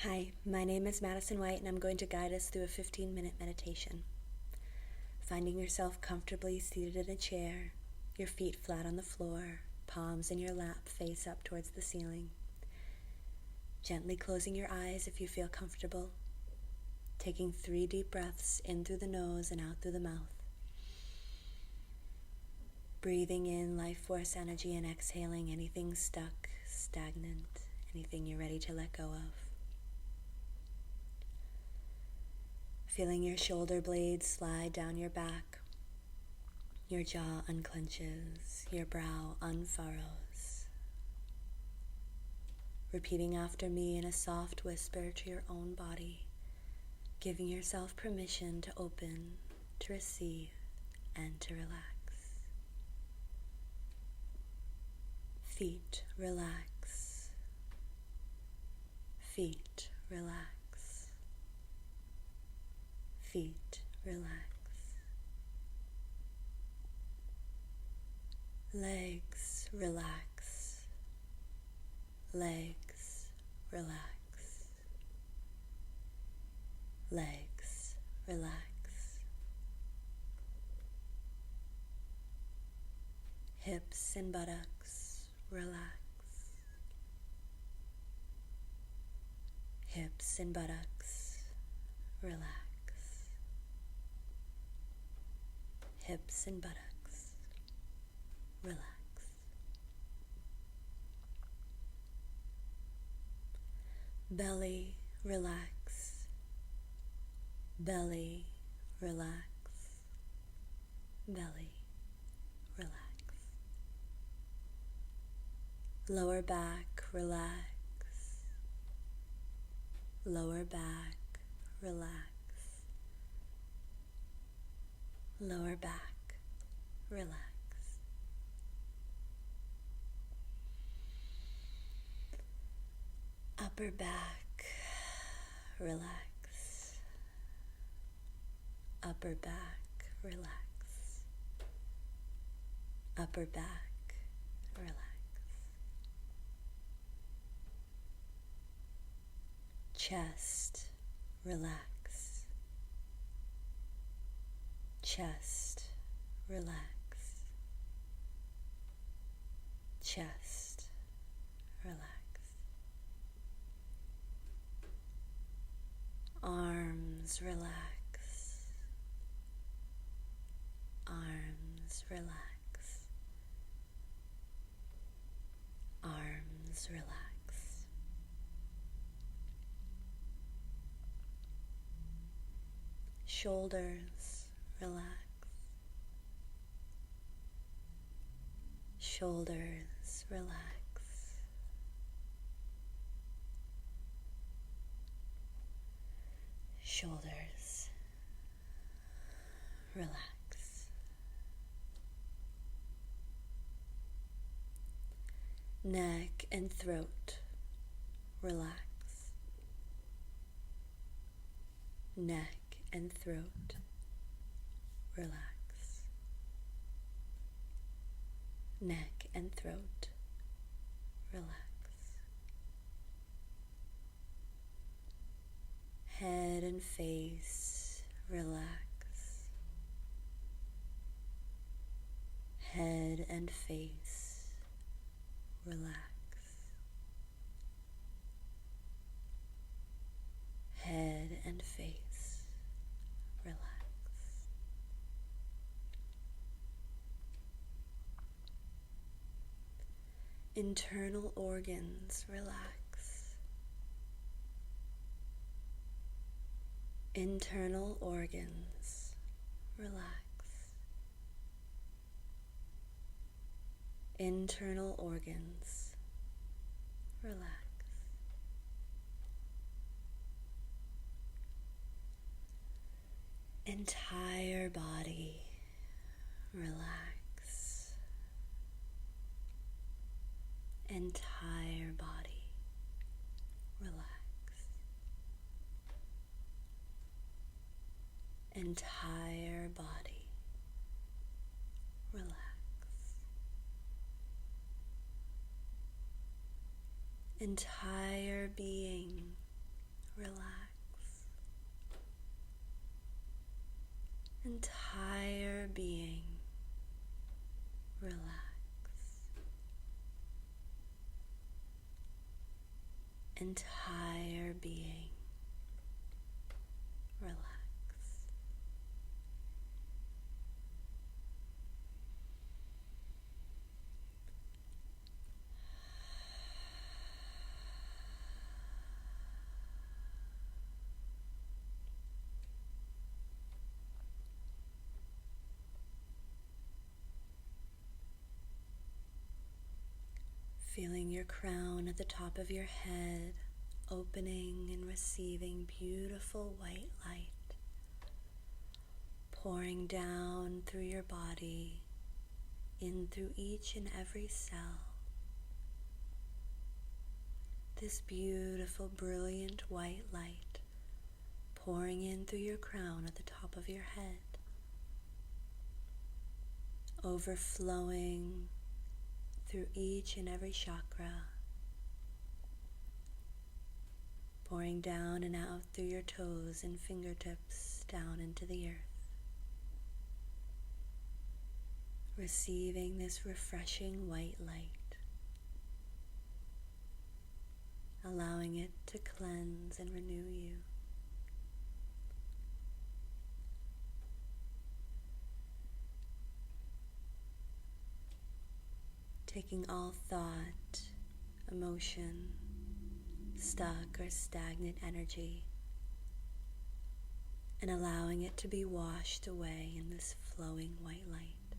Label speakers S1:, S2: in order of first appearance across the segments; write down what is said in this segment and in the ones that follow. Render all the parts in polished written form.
S1: Hi, my name is Madison White, and I'm going to guide us through a 15-minute meditation. Finding yourself comfortably seated in a chair, your feet flat on the floor, palms in your lap face up towards the ceiling. Gently closing your eyes if you feel comfortable. Taking 3 deep breaths in through the nose and out through the mouth. Breathing in life force energy and exhaling anything stuck, stagnant, anything you're ready to let go of. Feeling your shoulder blades slide down your back. Your jaw unclenches, your brow unfurrows. Repeating after me in a soft whisper to your own body, giving yourself permission to open, to receive, and to relax. Feet relax. Feet relax. Feet relax. Legs relax. Legs relax. Legs relax. Hips and buttocks relax. Hips and buttocks relax. Hips and buttocks relax. Belly relax. Belly relax. Belly relax. Lower back relax. Lower back relax. Lower back relax. Upper back relax. Upper back relax. Upper back relax. Chest relax. Chest relax. Chest relax. Arms relax. Arms relax. Arms relax. Shoulders relax. Shoulders relax. Shoulders relax. Neck and throat relax. Neck and throat relax. Neck and throat relax. Head and face relax. Head and face relax. Head and face relax. Internal organs relax. Internal organs relax. Internal organs relax. Entire body relax. Entire body relax. Entire body relax. Entire being entire being relax. Entire being relax. Feeling your crown at the top of your head, opening and receiving beautiful white light, pouring down through your body, in through each and every cell. This beautiful, brilliant white light pouring in through your crown at the top of your head, overflowing through each and every chakra, pouring down and out through your toes and fingertips down into the earth, receiving this refreshing white light, allowing it to cleanse and renew you. Taking all thought, emotion, stuck or stagnant energy, and allowing it to be washed away in this flowing white light.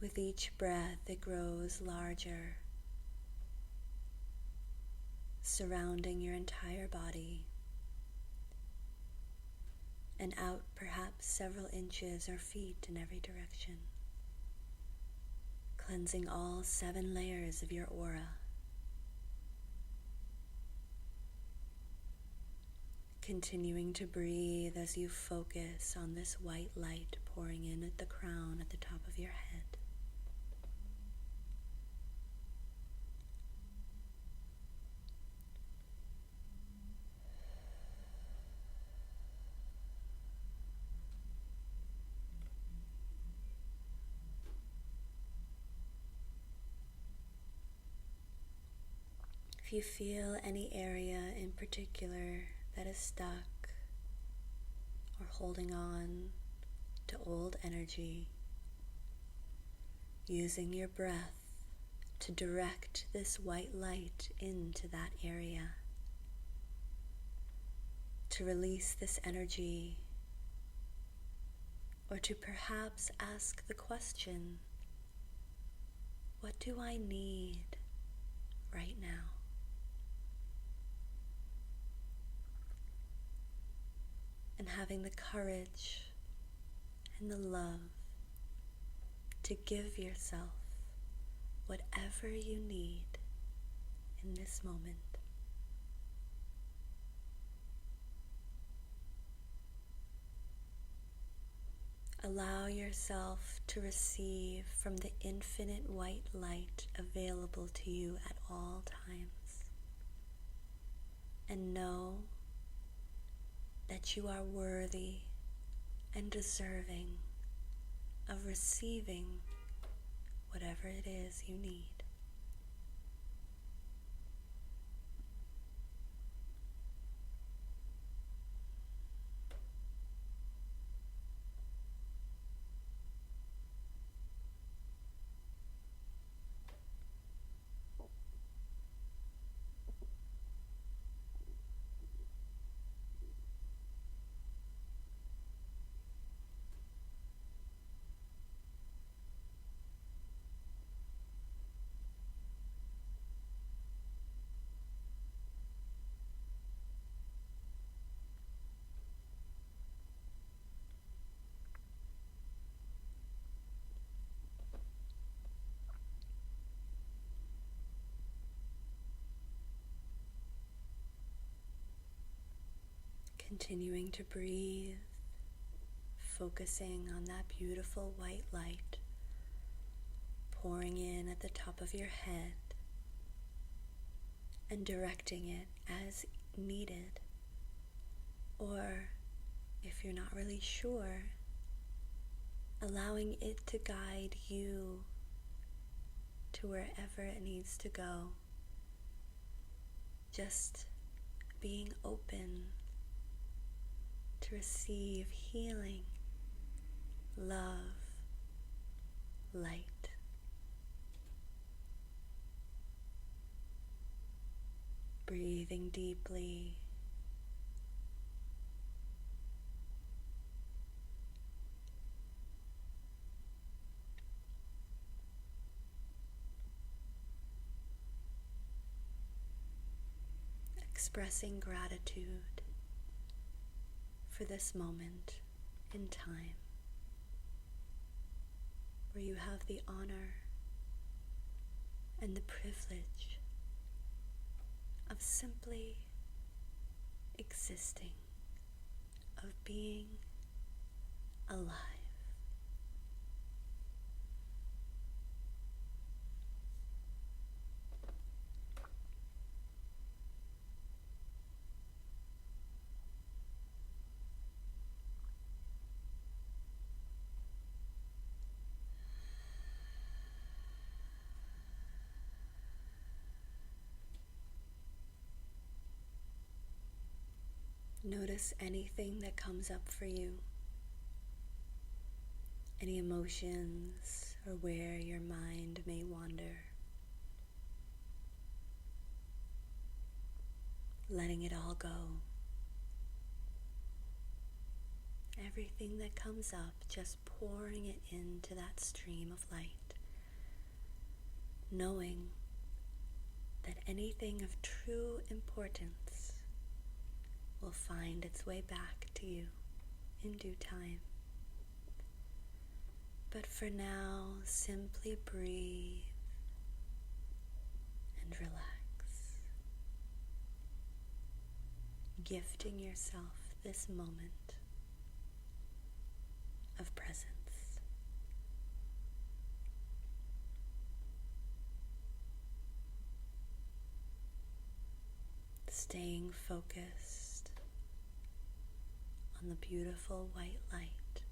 S1: With each breath, it grows larger, surrounding your entire body, and out perhaps several inches or feet in every direction, cleansing all 7 layers of your aura. Continuing to breathe as you focus on this white light pouring in at the crown at the top of your head. If you feel any area in particular that is stuck or holding on to old energy, using your breath to direct this white light into that area, to release this energy, or to perhaps ask the question, what do I need right now? And having the courage and the love to give yourself whatever you need in this moment. Allow yourself to receive from the infinite white light available to you at all times. And know that you are worthy and deserving of receiving whatever it is you need. Continuing to breathe, focusing on that beautiful white light pouring in at the top of your head and directing it as needed, or if you're not really sure, allowing it to guide you to wherever it needs to go. Just being open to receive healing, love, light. Breathing deeply. Expressing gratitude for this moment in time where you have the honor and the privilege of simply existing, of being alive. Notice anything that comes up for you, any emotions or where your mind may wander. Letting it all go. Everything that comes up, just pouring it into that stream of light. Knowing that anything of true importance will find its way back to you in due time. But for now, simply breathe and relax, gifting yourself this moment of presence. Staying focused on the beautiful white light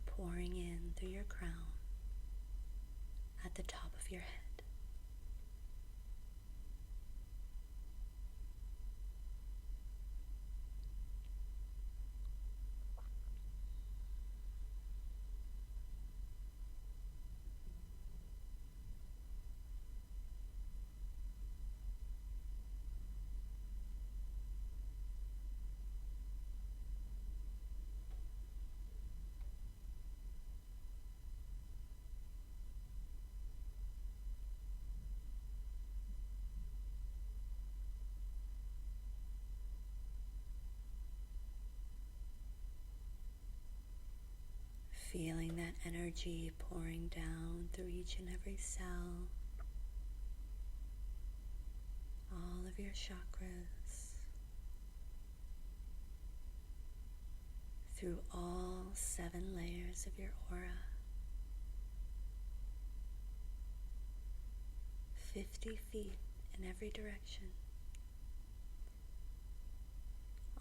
S1: pouring in through your crown at the top of your head. Feeling that energy pouring down through each and every cell, all of your chakras, through all 7 layers of your aura, 50 feet in every direction,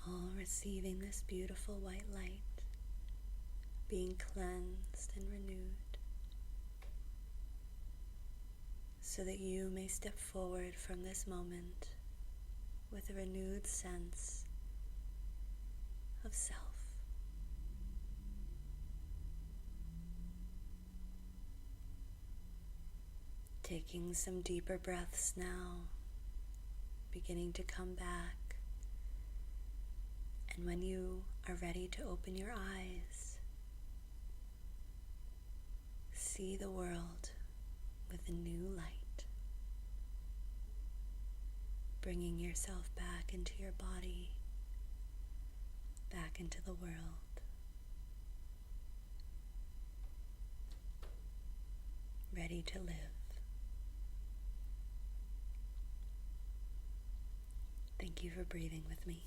S1: all receiving this beautiful white light, being cleansed and renewed, so that you may step forward from this moment with a renewed sense of self. Taking some deeper breaths now, beginning to come back, and when you are ready to open your eyes, see the world with a new light, bringing yourself back into your body, back into the world, ready to live. Thank you for breathing with me.